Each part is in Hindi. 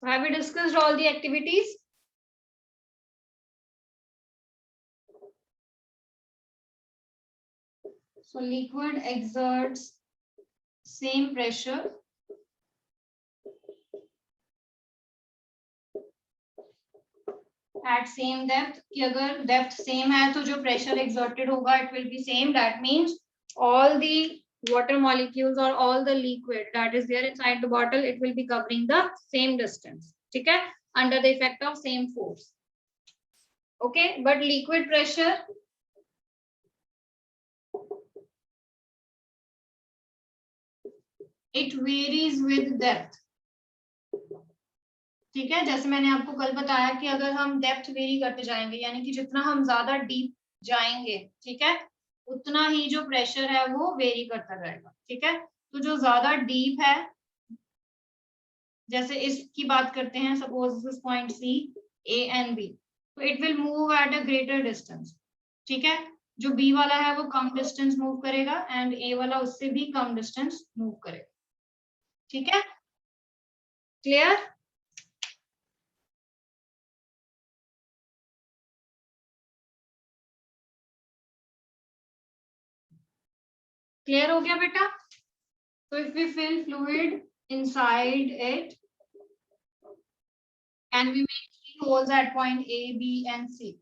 Have we discussed all the activities? So liquid exerts same pressure at same depth. कि अगर depth same है तो जो pressure exerted होगा it will be same. That means all the water molecules or all the liquid that is there inside the bottle, it will be covering the same distance. ठीक है, under the effect of same force. Okay, but liquid pressure it varies with depth. ठीक है, जैसे मैंने आपको कल बताया कि अगर हम डेप्थ वेरी करते जाएंगे, यानी कि जितना हम ज्यादा डीप जाएंगे, ठीक है, उतना ही जो प्रेशर है वो वेरी करता जाएगा. ठीक है, तो जो ज्यादा डीप है, जैसे इसकी बात करते हैं, suppose this point C, A and B, तो it will move at a greater distance. ठीक है, जो बी वाला है वो कम डिस्टेंस मूव करेगा एंड ए वाला उससे भी कम डिस्टेंस मूव करेगा. ठीक है, क्लियर? क्लियर हो गया बेटा? So if we fill fluid inside it and we make 3 holes at point A, B and C.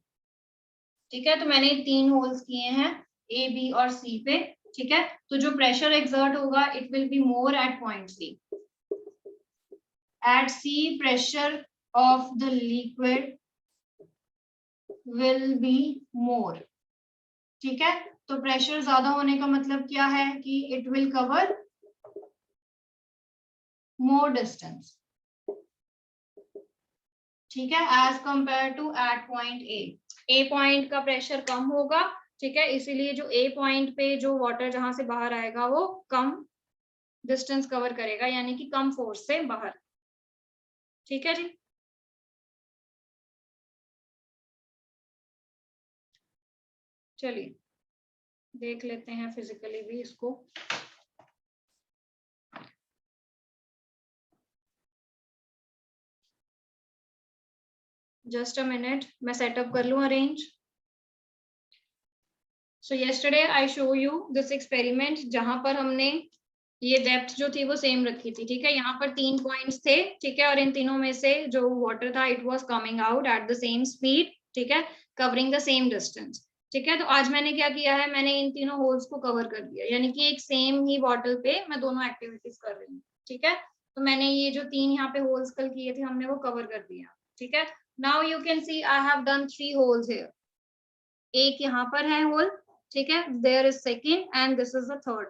ठीक है, तो मैंने 3 होल्स किए हैं A, B और C पे. ठीक है, तो जो प्रेशर एक्सर्ट होगा it will be more at point C. At C, pressure of the liquid will be more. ठीक है, तो प्रेशर ज्यादा होने का मतलब क्या है कि it will cover more distance. ठीक है, as compare to at point A point का प्रेशर कम होगा. ठीक है, इसीलिए जो ए पॉइंट पे जो वाटर जहां से बाहर आएगा वो कम डिस्टेंस कवर करेगा, यानी कि कम फोर्स से बाहर. ठीक है जी, चलिए देख लेते हैं फिजिकली भी इसको. जस्ट अ मिनट, मैं सेटअप कर लूं arrange. So yesterday I show you this experiment जहां पर हमने ये डेप्थ जो थी वो सेम रखी थी. ठीक है, यहाँ पर 3 पॉइंट्स थे. ठीक है, और इन तीनों में से जो वाटर था it was coming out at the same speed. ठीक है, कवरिंग द सेम डिस्टेंस. ठीक है, तो आज मैंने क्या किया है, मैंने इन तीनों होल्स को कवर कर दिया, यानी कि एक सेम ही बॉटल पे मैं दोनों एक्टिविटीज कर रही हूँ. ठीक है, तो मैंने ये जो 3 यहाँ पे होल्स कल किए थे हमने वो कवर कर दिया. ठीक है, now you can see I have done 3 holes here. एक यहाँ पर है होल. ठीक है, there is second and this is the third.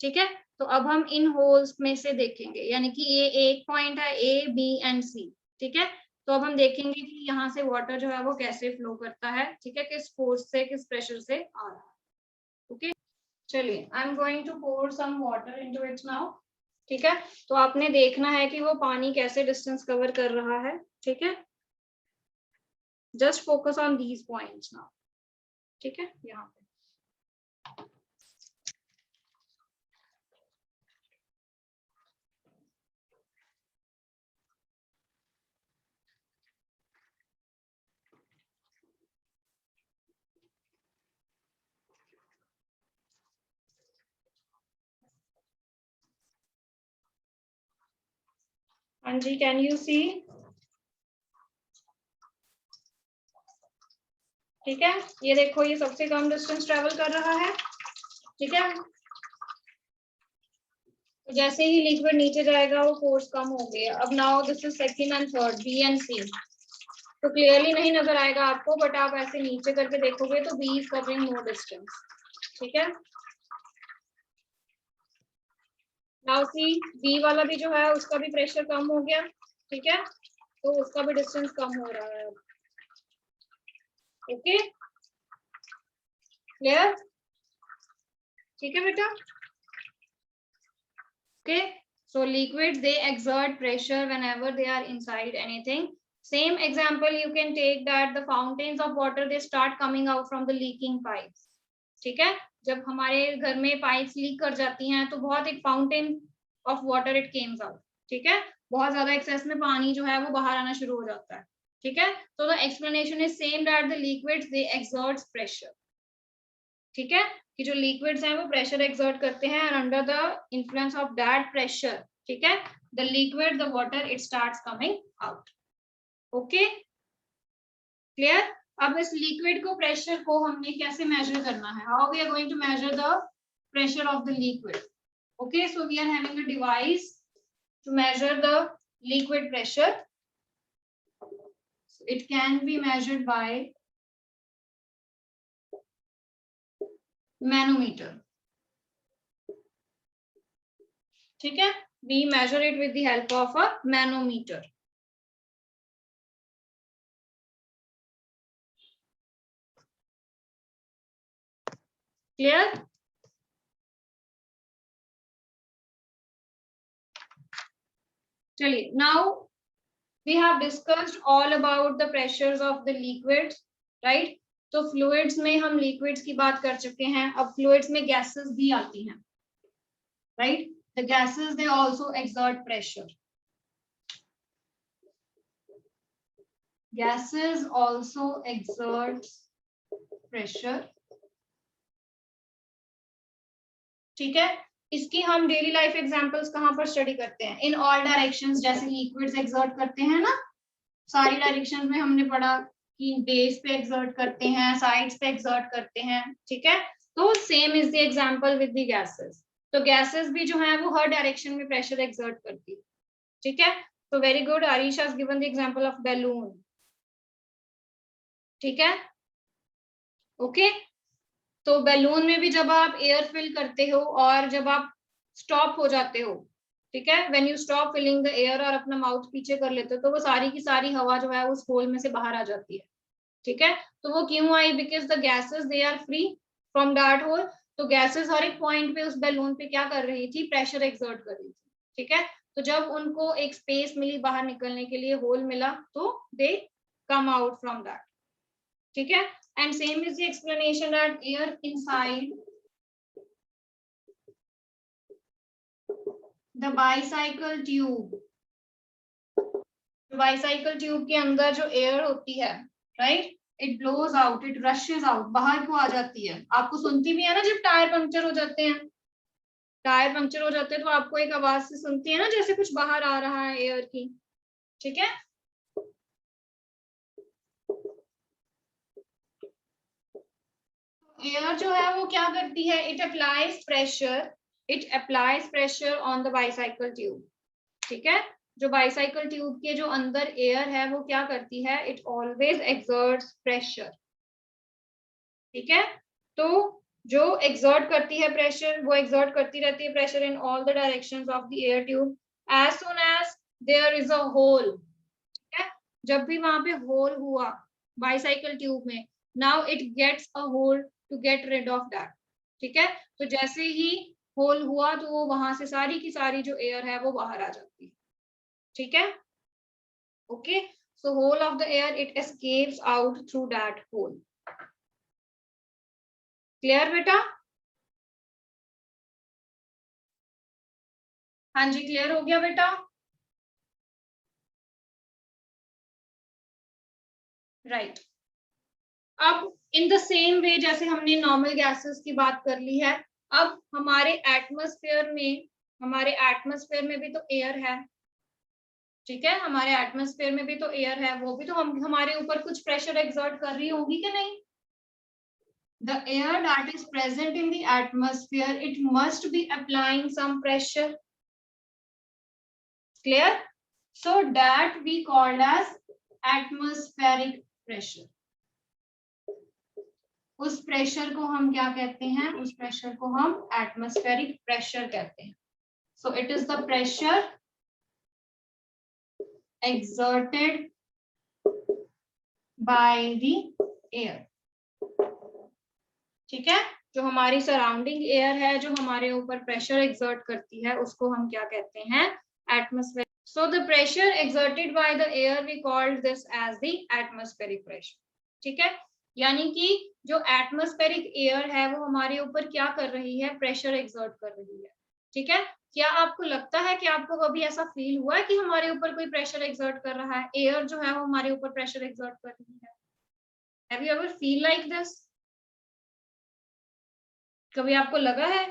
ठीक है, तो अब हम इन होल्स में से देखेंगे, यानी कि ये एक पॉइंट है ए, बी एंड सी. ठीक है, तो अब हम देखेंगे कि यहाँ से वाटर जो है वो कैसे फ्लो करता है. ठीक है, किस फोर्स से, किस प्रेशर से आ रहा है. ओके, चलिए I am going to pour some water into it now. ठीक है, तो आपने देखना है कि वो पानी कैसे डिस्टेंस कवर कर रहा है. ठीक है, just focus on these points now. ठीक है, यहाँ पे हाँ जी, कैन यू सी? ठीक है, ये देखो ये सबसे कम डिस्टेंस ट्रेवल कर रहा है. ठीक है, तो जैसे ही लिक्विड नीचे जाएगा वो फोर्स कम हो गया. अब now this is second and third, B and C. तो क्लियरली नहीं नजर आएगा आपको, बट आप ऐसे नीचे करके देखोगे तो B is covering more distance. ठीक है, नाउ सी, बी वाला भी जो है उसका भी प्रेशर कम हो गया. ठीक है, तो उसका भी डिस्टेंस कम हो रहा है. Okay, clear? ठीक है बेटा. Okay, so liquids they exert pressure whenever they are inside anything. Same example you can take that the fountains of water they start coming out from the leaking pipes. ठीक है, जब हमारे घर में पाइप्स लीक कर जाती हैं तो बहुत एक fountain of water it Kemps out. ठीक है, बहुत ज्यादा एक्सेस में पानी जो है वो बाहर आना शुरू हो जाता है, ठीक है। तो the explanation is same that the liquids they exerts pressure, ठीक है, कि जो लिक्विड्स हैं वो प्रेशर एक्सर्ट करते हैं and under the influence of that pressure, ठीक है, the liquid the water it starts coming out. Okay, clear. अब इस लिक्विड को, प्रेशर को हमने कैसे मेजर करना है, how we are going to measure the pressure of the liquid. Okay, so we are having a device to measure the liquid pressure. So it can be measured by manometer. ठीक है, we measure it with the help of a manometer. Clear? चलिए, now we have discussed all about the pressures of the liquids, right? तो fluids में हम liquids की बात कर चुके हैं, अब fluids में gases भी आती हैं, right? The gases they also exert pressure. Gases also exert pressure. ठीक है, इसकी हम डेली लाइफ एग्जांपल्स कहाँ पर स्टडी करते हैं, इन ऑल डायरेक्शंस, जैसे लिक्विड्स एक्सर्ट करते हैं ना, सारी डायरेक्शंस में हमने पढ़ा कि बेस पे एक्सर्ट करते हैं, साइड्स पे एक्सर्ट करते हैं, ठीक है। तो same is the example with the gases, तो गैसेस भी जो है वो हर डायरेक्शन में प्रेशर एक्सर्ट करती है, ठीक है। तो very good, Aarish has given the example of balloon, ठीक है, ओके। तो बैलून में भी जब आप एयर फिल करते हो और जब आप स्टॉप हो जाते हो, ठीक है, when you stop filling the air और अपना माउथ पीछे कर लेते हो, तो वो सारी की सारी हवा जो है उस होल में से बाहर आ जाती है, ठीक है। तो वो क्यों आई, because the gases they are free from that hole. तो गैसेस हर एक पॉइंट पे उस बैलून पे क्या कर रही थी, प्रेशर एक्सर्ट कर रही थी, ठीक है। तो जब उनको एक स्पेस मिली बाहर निकलने के लिए, होल मिला, तो दे कम आउट फ्रॉम दैट, ठीक है। And same is the explanation that air inside the bicycle tube, bicycle tube के अंदर जो एयर होती है, right, it blows out, it rushes out, बाहर को आ जाती है। आपको सुनती भी है ना, जब टायर पंक्चर हो जाते हैं, टायर पंक्चर हो जाते हैं तो आपको एक आवाज से सुनती है ना, जैसे कुछ बाहर आ रहा है एयर की, ठीक है। एयर जो है वो क्या करती है, it applies pressure on the bicycle tube, ठीक है। जो बाईसाइकिल ट्यूब के जो अंदर एयर है वो क्या करती है, इट ऑलवेज एक्सर्ट्स प्रेशर, ठीक है। तो जो एक्सर्ट करती है प्रेशर, वो एक्सर्ट करती रहती है pressure in all the directions of the air tube as soon as there is a hole, ठीक है। जब भी वहां पे होल हुआ बाईसाइकिल ट्यूब में, now it gets a hole to get rid of that, ठीक है। तो जैसे ही होल हुआ तो वो वहां से सारी की सारी जो एयर है वो बाहर आ जाती है, ठीक है, okay. So whole of the air it escapes out through that hole. Clear बेटा? हाँ जी, क्लियर हो गया बेटा? राइट। अब इन द सेम वे जैसे हमने नॉर्मल गैसेस की बात कर ली है, अब हमारे एटमॉस्फेयर में भी तो एयर है, ठीक है। हमारे एटमॉस्फेयर में भी तो एयर है, वो भी तो हमारे ऊपर कुछ प्रेशर एक्सर्ट कर रही होगी कि नहीं। The air that is present in the atmosphere, it must be applying some pressure. Clear? So that we called as atmospheric pressure. उस प्रेशर को हम क्या कहते हैं, उस प्रेशर को हम एटमॉस्फेरिक प्रेशर कहते हैं। So it is the pressure exerted by the air, ठीक है। जो हमारी सराउंडिंग एयर है, जो हमारे ऊपर प्रेशर एक्सर्ट करती है, उसको हम क्या कहते हैं, atmosphere. So the pressure exerted by the air we called this as the atmospheric pressure, ठीक है। यानी कि जो एटमॉस्फेरिक एयर है वो हमारे ऊपर क्या कर रही है, प्रेशर एक्सर्ट कर रही है, ठीक है, क्या आपको लगता है कि आपको कभी ऐसा फील हुआ है कि हमारे ऊपर कोई प्रेशर एक्सर्ट कर रहा है, एयर जो है वो हमारे ऊपर प्रेशर एक्सर्ट कर रही है? Have you ever feel like this? कभी आपको लगा है?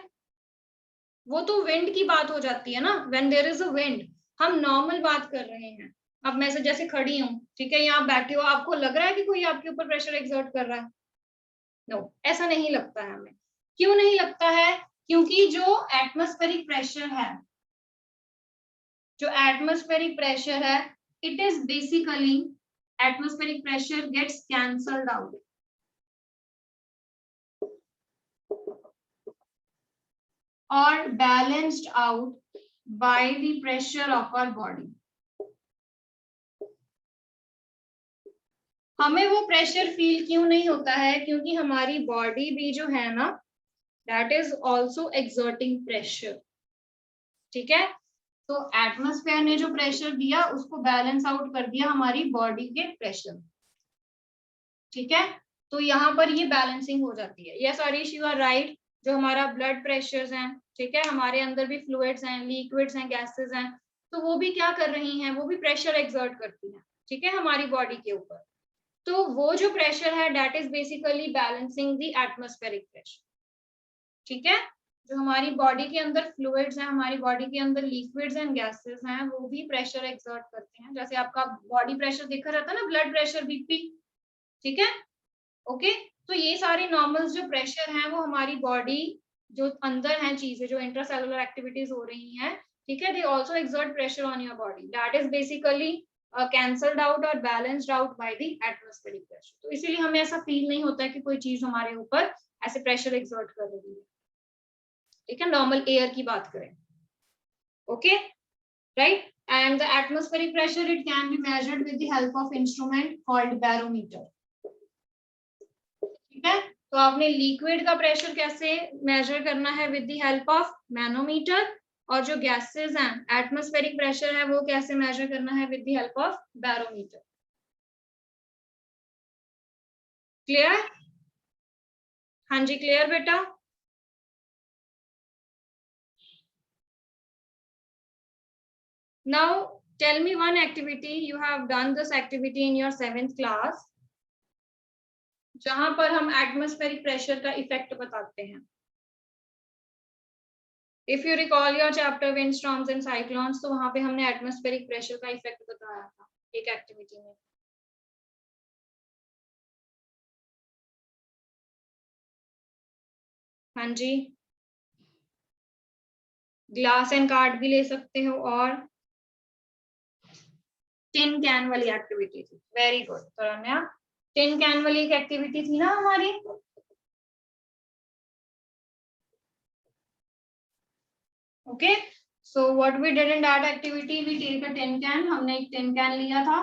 वो तो विंड की बात हो जाती है ना, when there is a wind. हम नॉर्मल बात कर रहे हैं। अब मैं से जैसे खड़ी हूँ, ठीक है, यहाँ बैठे हो, आपको लग रहा है कि कोई आपके ऊपर प्रेशर एक्सर्ट कर रहा है? नो, ऐसा नहीं लगता है हमें। क्यों नहीं लगता है? क्योंकि जो एटमॉस्फेरिक प्रेशर है, जो एटमॉस्फेरिक प्रेशर है, it is basically, atmospheric pressure gets cancelled out और balanced out by the pressure of our body. हमें वो प्रेशर फील क्यों नहीं होता है? क्योंकि हमारी बॉडी भी जो है ना, that is also exerting pressure. ठीक है, तो एटमॉस्फेयर ने जो प्रेशर दिया उसको बैलेंस आउट कर दिया हमारी बॉडी के प्रेशर। ठीक है, तो यहाँ पर ये बैलेंसिंग हो जाती है। Yes Arish, you are right. जो हमारा ब्लड प्रेशर है, ठीक है, हमारे अंदर भी फ्लूइड्स हैं, लिक्विड्स हैं, गैसेस हैं, तो वो भी क्या कर रही हैं? वो भी प्रेशर एक्सर्ट करती हैं, ठीक है, हमारी बॉडी के ऊपर। तो वो जो प्रेशर है, that is basically balancing the atmospheric pressure. ठीक है, जो हमारी बॉडी के अंदर फ्लूइड्स हैं, हमारी बॉडी के अंदर लिक्विड्स एंड गैसेस हैं, वो भी प्रेशर एक्सर्ट करते हैं। जैसे आपका बॉडी प्रेशर देखा रहता है ना, ब्लड प्रेशर, बीपी, ठीक है, ओके। तो ये सारी नॉर्मल जो प्रेशर हैं, वो हमारी बॉडी जो अंदर हैं चीजें, जो इंट्रासेलुलर एक्टिविटीज हो रही हैं, ठीक है, they also exert pressure on your body, that is basically cancelled out और balanced out by the atmospheric pressure. तो इसीलिए हमें ऐसा फील नहीं होता है कि कोई चीज हमारे ऊपर ऐसे प्रेशर एक्सर्ट कर रही है। ठीक है, नॉर्मल एयर की बात करें, okay, right. And the atmospheric pressure, it can be measured with the help of instrument called barometer. ठीक है, तो आपने लिक्विड का प्रेशर कैसे मेजर करना है? With the help of manometer. और जो गैसेस हैं, एटमॉस्फेरिक प्रेशर है, वो कैसे मेजर करना है? With the help of barometer. Clear? हाँ जी, क्लियर बेटा। Now tell me one activity. You have done this activity in your 7th class, जहां पर हम एटमॉस्फेरिक प्रेशर का इफेक्ट बताते हैं। If you recall your chapter wind storms and cyclones, तो वहां पे हमने एटमॉस्फेरिक प्रेशर का इफेक्ट बताया था एक एक्टिविटी में। हाँ जी, ग्लास एंड कार्ड भी ले सकते हो, और टिन कैन वाली एक्टिविटी थी। Very good Taranya, tin can वाली एक एक्टिविटी थी ना हमारी। Okay, so what we did in that activity, we take a tin can. हमने एक टिन कैन लिया था,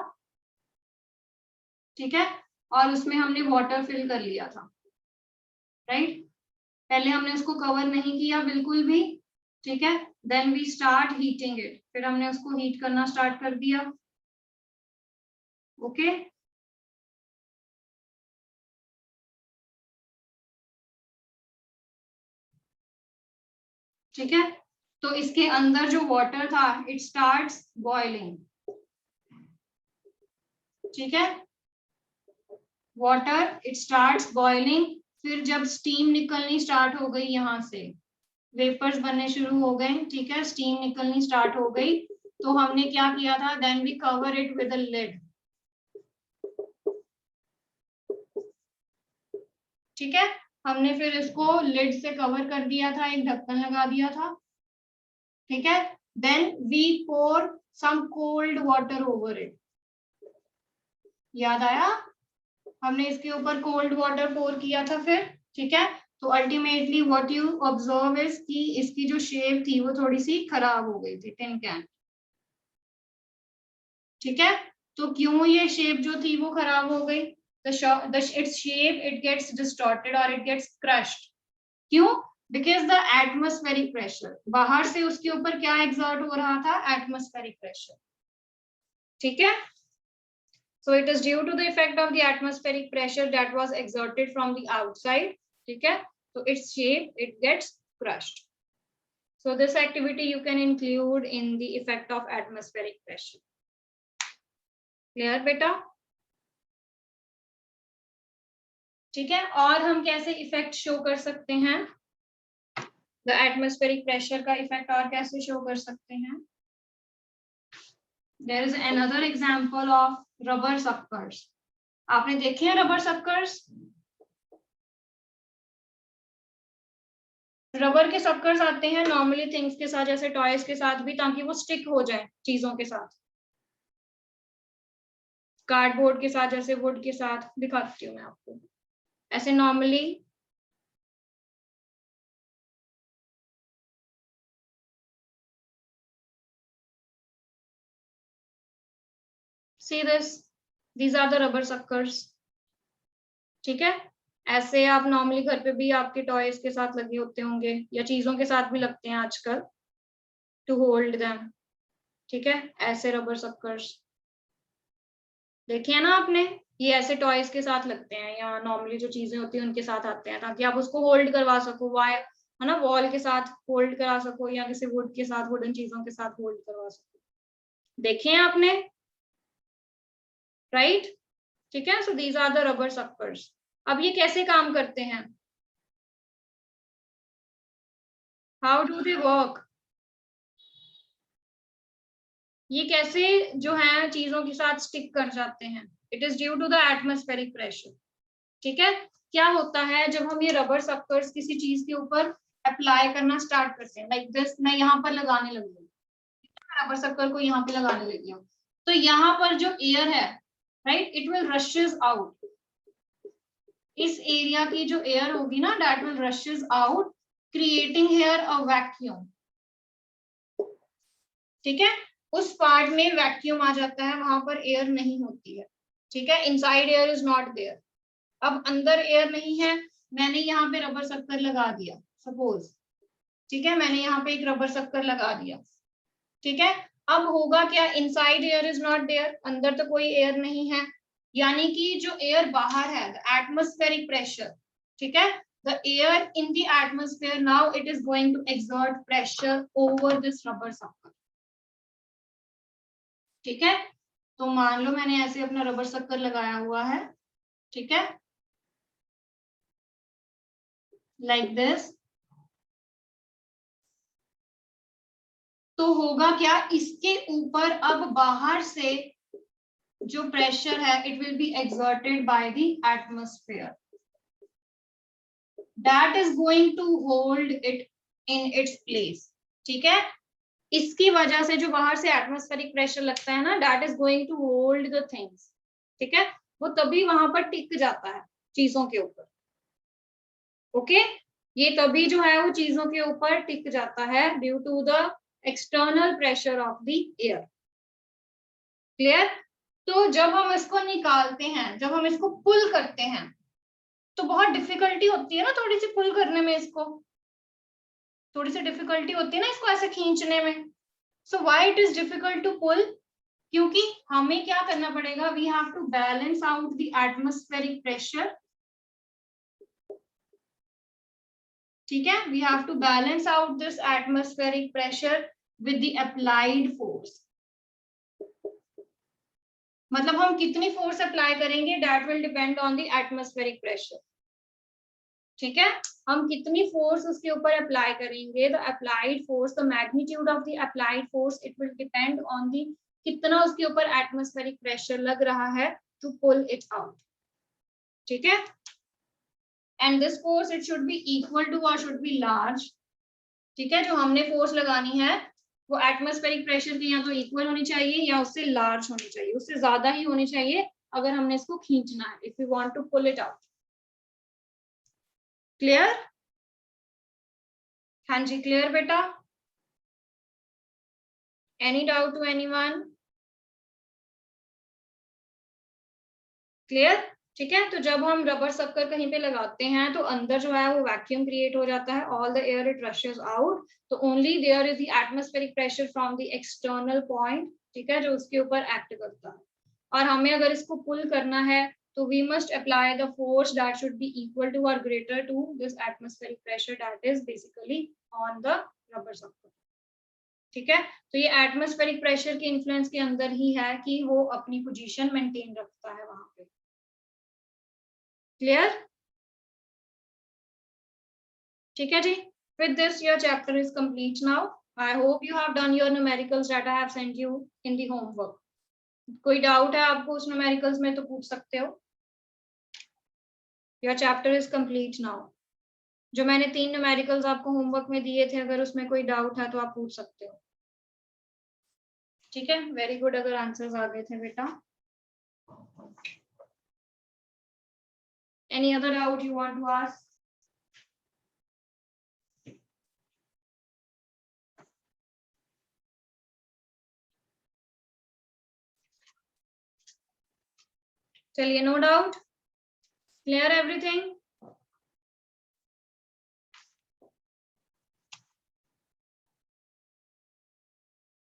ठीक है, और उसमें हमने वाटर फिल कर लिया था, राइट। पहले हमने उसको कवर नहीं किया बिल्कुल भी, ठीक है, then we start heating it, फिर हमने उसको हीट करना स्टार्ट कर दिया, ओके। ठीक है, तो इसके अंदर जो वाटर था, इट स्टार्ट्स बॉइलिंग, ठीक है, वाटर इट स्टार्ट्स बॉइलिंग। फिर जब स्टीम निकलनी स्टार्ट हो गई, यहाँ से वेपर्स बनने शुरू हो गए, ठीक है, स्टीम निकलनी स्टार्ट हो गई, तो हमने क्या किया था? Then we cover it with a lid, ठीक है, हमने फिर इसको लिड से कवर कर दिया था, एक ढक्कन लगा दिया था, ठीक है। Then we pour some cold water over it, याद आया? हमने इसके ऊपर कोल्ड वाटर पोर किया था फिर, ठीक है। तो ultimately what you observe is कि इसकी जो शेप थी वो थोड़ी सी खराब हो गई थी, टिन कैन, ठीक है। तो क्यों ये शेप जो थी वो खराब हो गई? its shape, it gets distorted or it gets crushed. क्यों? Because the atmospheric pressure, बाहर से उसके ऊपर क्या exert हो रहा था? Atmospheric pressure, ठीक है। So it is due to the effect of the atmospheric pressure that was exerted from the outside, ठीक है, so its shape it gets crushed. So this activity you can include in the effect of atmospheric pressure. Clear बेटा? ठीक है, और हम कैसे इफेक्ट शो कर सकते हैं? द एटमॉस्फेरिक प्रेशर का इफेक्ट और कैसे शो कर सकते हैं? There is another example of rubber suckers. आपने देखे हैं रबर सक्कर्स? रबर के सक्कर्स आते हैं नॉर्मली थिंग्स के साथ, जैसे टॉयज के साथ भी, ताकि वो स्टिक हो जाए चीजों के साथ. कार्डबोर्ड के साथ, जैसे वुड के साथ. दिखाती हूँ मैं आपको. ऐसे normally see this, these are the rubber suckers. ठीक है, ऐसे आप नॉर्मली घर पे भी आपके टॉयज के साथ लगे होते होंगे, या चीजों के साथ भी लगते हैं आजकल, टू होल्ड देम. ठीक है, ऐसे रबर सक्कर्स देखे हैं ना आपने? ये ऐसे टॉयज के साथ लगते हैं, या नॉर्मली जो चीजें होती हैं उनके साथ आते हैं, ताकि आप उसको होल्ड करवा सको. वायर है ना, वॉल के साथ होल्ड करा सको, या किसी वुड के साथ, वुडन चीजों के साथ होल्ड करवा सको. देखे हैं आपने? राइट? ठीक है, so these are the rubber suckers. अब ये कैसे काम करते हैं? How do they work? ये कैसे जो है चीजों के साथ स्टिक कर जाते हैं? It is due to the atmospheric pressure. ठीक है, क्या होता है जब हम ये रबर सक्कर्स किसी चीज के ऊपर अप्लाई करना स्टार्ट करते हैं, लाइक दिस, मैं यहाँ पर लगाने लगी हूँ, रबर सक्कर को यहाँ पे लगाने लगी हूँ, तो यहाँ पर जो एयर है, right, it will rashes out. इस एरिया की जो एयर होगी ना, that will rashes out, creating here a vacuum. ठीक है, उस पार्ट में वैक्यूम आ जाता है, वहां पर एयर नहीं होती है. ठीक है, inside air is not there. अब अंदर एयर नहीं है, मैंने यहाँ पे रबर सक्कर लगा दिया सपोज. ठीक है, मैंने यहाँ पे एक रबर सक्कर लगा दिया. ठीक है, अब होगा क्या? Inside air is not there, अंदर तो कोई एयर नहीं है, यानी कि जो एयर बाहर है, द एटमॉस्फेरिक प्रेशर. ठीक है, the air in the atmosphere now it is going to exert pressure over this rubber sucker. ठीक है, तो मान लो मैंने ऐसे अपना रबर सक्कर लगाया हुआ है. ठीक है, लाइक दिस. तो होगा क्या? इसके ऊपर अब बाहर से जो प्रेशर है, it will be exerted by the atmosphere. That is going to hold it in its place. ठीक है, इसकी वजह से जो बाहर से एटमॉस्फेरिक प्रेशर लगता है ना, that is going to hold the things. ठीक है, वो तभी वहां पर टिक जाता है चीजों के ऊपर. ओके, ये तभी जो है वो चीजों के ऊपर टिक जाता है due to the external pressure of the air. Clear? तो जब हम इसको निकालते हैं, जब हम इसको पुल करते हैं, तो बहुत डिफिकल्टी होती है ना थोड़ी सी पुल करने में. इसको थोड़ी सी डिफिकल्टी होती है ना इसको ऐसे खींचने में. So why it is difficult to pull? क्योंकि हमें क्या करना पड़ेगा? We have to balance out the atmospheric pressure. ठीक है, we have to balance out this atmospheric pressure with the applied force. मतलब हम कितनी फोर्स अप्लाई करेंगे, that will depend on the atmospheric pressure. ठीक है, हम कितनी फोर्स उसके ऊपर अप्लाई करेंगे, the applied force, the magnitude of the applied force, it will depend on the कितना उसके ऊपर एटमॉस्फेरिक प्रेशर लग रहा है टू पुल इट आउट. ठीक है, and this force it should be equal to और शुड बी लार्ज. ठीक है, जो हमने फोर्स लगानी है वो एटमॉस्फेरिक प्रेशर की या तो इक्वल होनी चाहिए या उससे लार्ज होनी चाहिए, उससे ज्यादा ही होनी चाहिए अगर हमने इसको खींचना है, if you want to pull it out. Clear? हाँ जी, क्लियर बेटा? Any doubt to anyone? Clear? ठीक है, तो जब हम रबर सक्कर कहीं पे लगाते हैं तो अंदर जो है वो वैक्यूम क्रिएट हो जाता है, all the air it rushes out, तो only there is the atmospheric pressure from the external point. ठीक है, जो उसके ऊपर एक्ट करता है. और हमें अगर इसको पुल करना है तो we must apply the force that should be equal to और greater to this atmospheric pressure, that is basically on the rubber sucker, ठीक है। तो ये एटमॉस्फेरिक प्रेशर के इन्फ्लुएंस के अंदर ही है कि वो अपनी पोजीशन मेंटेन रखता है वहां पे। क्लियर? ठीक है जी। With this, your chapter is complete now. I hope you have done your numericals that I have sent you in the homework. कोई डाउट है आपको उस न्यूमेरिकल्स में तो पूछ सकते हो। Your chapter is complete now. जो मैंने 3 न्यूमेरिकल्स आपको होमवर्क में दिए थे, अगर उसमें कोई डाउट है तो आप पूछ सकते हो। ठीक है, वेरी गुड, अगर आंसर्स आ गए थे बेटा। Any other doubt you want to ask? चलिए, no doubt, clear everything.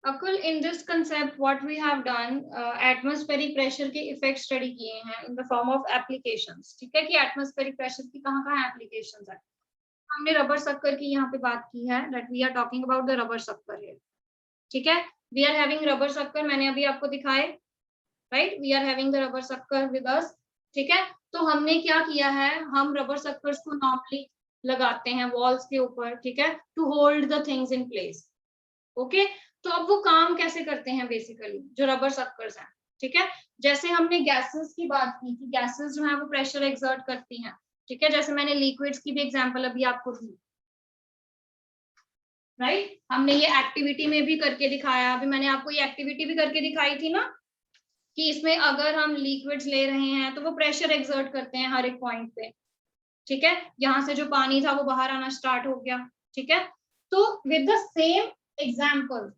Akul, in this concept what we have done, atmospheric pressure के इफेक्ट स्टडी किए हैं in the form of applications. ठीक है, कि एटमॉस्फेरिक प्रेशर की कहाँ-कहाँ एप्लीकेशंस है। हमने रबर शक्कर की यहाँ पे बात की है, that we are talking about the rubber sucker here. ठीक है, वी आर हैविंग रबर शक्कर, मैंने अभी आपको दिखाए, right, we are having the rubber sucker with us. ठीक है, तो हमने क्या किया है, हम रबर शक्कर्स को नॉर्मली लगाते हैं वॉल्स के ऊपर, ठीक है, to hold the things in place. Okay, तो अब वो काम कैसे करते हैं बेसिकली जो रबर शक्कर्स हैं। ठीक है, जैसे हमने गैसेस की बात की कि गैसेस जो है वो प्रेशर एक्सर्ट करती हैं। ठीक है, जैसे मैंने लिक्विड्स की भी एग्जांपल अभी आपको दी, राइट, हमने ये एक्टिविटी में भी करके दिखाया। अभी मैंने आपको ये एक्टिविटी भी करके दिखाई थी ना, कि इसमें अगर हम लिक्विड्स ले रहे हैं तो वो प्रेशर एक्सर्ट करते हैं हर एक पॉइंट पे। ठीक है, यहाँ से जो पानी था वो बाहर आना स्टार्ट हो गया। ठीक है, तो विद द सेम एग्जाम्पल,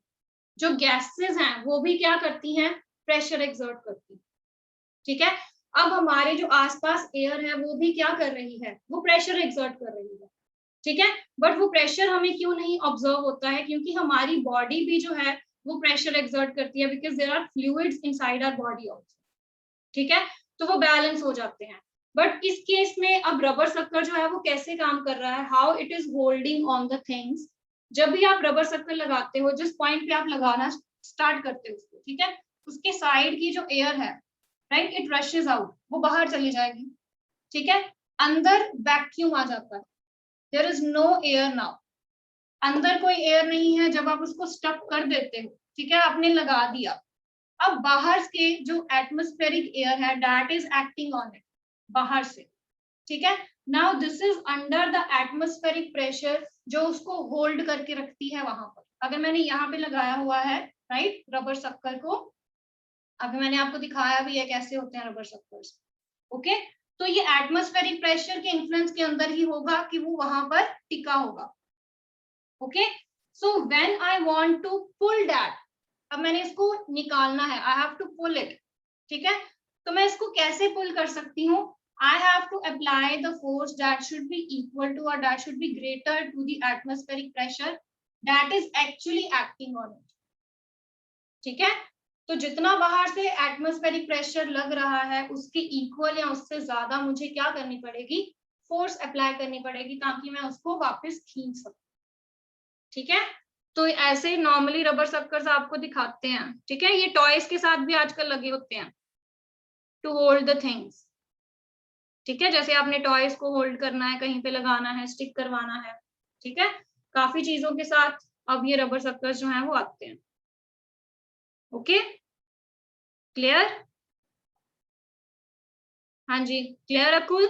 जो गैसेस हैं वो भी क्या करती हैं, प्रेशर एक्सर्ट करती हैं। ठीक है, अब हमारे जो आसपास एयर है वो भी क्या कर रही है, वो प्रेशर एक्सर्ट कर रही है। ठीक है, बट वो प्रेशर हमें क्यों नहीं ऑब्जर्व होता है, क्योंकि हमारी बॉडी भी जो है वो प्रेशर एक्सर्ट करती है, because there are fluids inside our body also. ठीक है, तो वो बैलेंस हो जाते हैं। बट इस केस में अब रबर शक्कर जो है वो कैसे काम कर रहा है, how it is holding on the things. जब भी आप रबर शक्कर लगाते हो, जिस पॉइंट पे आप लगाना स्टार्ट करते हो उसको, ठीक है, उसके साइड की जो एयर है, राइट, इट रशेस आउट, वो बाहर चली जाएगी। ठीक है, अंदर वैक्यूम आ जाता है, there is no air now, अंदर कोई एयर नहीं है। जब आप उसको स्टक कर देते हो, ठीक है, आपने लगा दिया, अब बाहर के जो एटमॉस्फेरिक एयर है that is acting on it, बाहर से। ठीक है, now this is under the atmospheric pressure, जो उसको होल्ड करके रखती है वहां पर। अगर मैंने यहाँ पे लगाया हुआ है, राइट, रबर शक्कर को, अभी मैंने आपको दिखाया भी है कैसे होते हैं रबर शक्कर्स। ओके, तो ये एटमॉस्फेरिक प्रेशर के इन्फ्लुएंस के अंदर ही होगा कि वो वहां पर टिका होगा। Okay, so when I want to pull that, अब मैंने इसको निकालना है, I have to pull it. ठीक है, तो मैं इसको कैसे पुल कर सकती हूँ, I have to apply the force that should be equal to और that should be greater to the atmospheric pressure that is actually acting on it. ठीक है, तो जितना बाहर से एटमॉस्फेरिक प्रेशर लग रहा है उसके इक्वल या उससे ज्यादा मुझे क्या करनी पड़ेगी, फोर्स अप्लाई करनी पड़ेगी, ताकि मैं उसको वापस खींच सकूं। ठीक है, तो ऐसे नॉर्मली रबर शक्कर्स आपको दिखाते हैं। ठीक है, ये टॉयज के साथ भी आजकल लगे होते हैं टू होल्ड द थिंग्स। ठीक है, जैसे आपने टॉयज को होल्ड करना है, कहीं पे लगाना है, स्टिक करवाना है। ठीक है, काफी चीजों के साथ अब ये रबर शक्कर्स जो हैं वो आते हैं। Okay, clear? हाँ जी, क्लियर अकुल?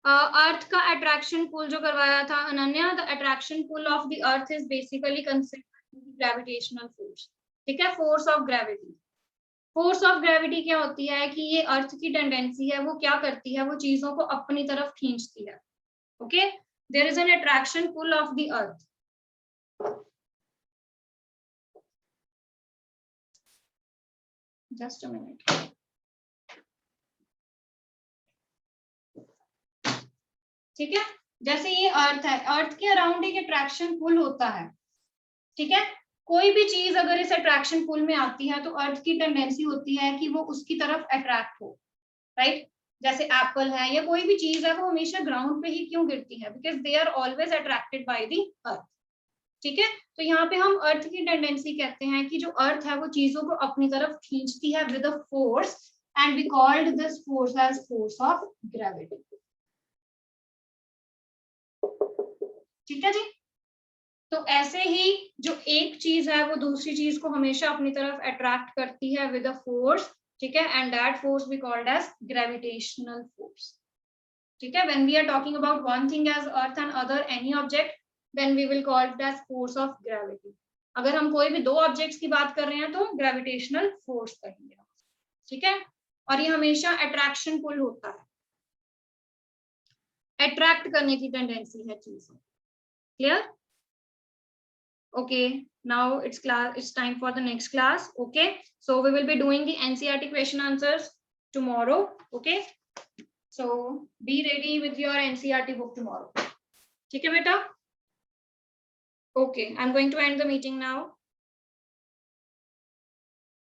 अर्थ का अट्रैक्शन पुल जो करवाया था Ananya, the attraction pull of the earth is basically considered gravitational force. ठीक है, force of gravity. Force of gravity क्या होती है कि ये अर्थ की टेंडेंसी है, वो क्या करती है, वो चीजों को अपनी तरफ खींचती है। Okay, there is an attraction pull of the earth. Just a minute. ठीक है, जैसे ये अर्थ है, अर्थ के अराउंड एक अट्रैक्शन पुल होता है। ठीक है, कोई भी चीज अगर इस अट्रैक्शन पुल में आती है तो अर्थ की टेंडेंसी होती है कि वो उसकी तरफ अट्रैक्ट हो, राइट। जैसे एप्पल है या कोई भी चीज है वो हमेशा ग्राउंड पे ही क्यों गिरती है? Because they are always attracted by the earth. ठीक है, तो यहाँ पे हम अर्थ की टेंडेंसी कहते हैं कि जो अर्थ है वो चीजों को अपनी तरफ खींचती है with a force, and we called this force as force of gravity. ठीक है जी, तो ऐसे ही जो एक चीज है वो दूसरी चीज को हमेशा अपनी तरफ अट्रैक्ट करती है विद अ फोर्स, ठीक है, and that force we called as gravitational force. ठीक है, when we are talking about one thing as earth and other any object, then we will call it as force of gravity। अगर हम कोई भी दो ऑब्जेक्ट्स की बात कर रहे हैं तो ग्रेविटेशनल फोर्स कहेंगे। ठीक है, और ये हमेशा अट्रैक्शन पुल होता है, अट्रैक्ट करने की टेंडेंसी है चीजों। Clear? Okay, now it's time for the next class. Okay, so we will be doing the NCERT question answers tomorrow. Okay, so be ready with your NCERT book tomorrow. ठीक है बेटा? Okay, I'm going to end the meeting now.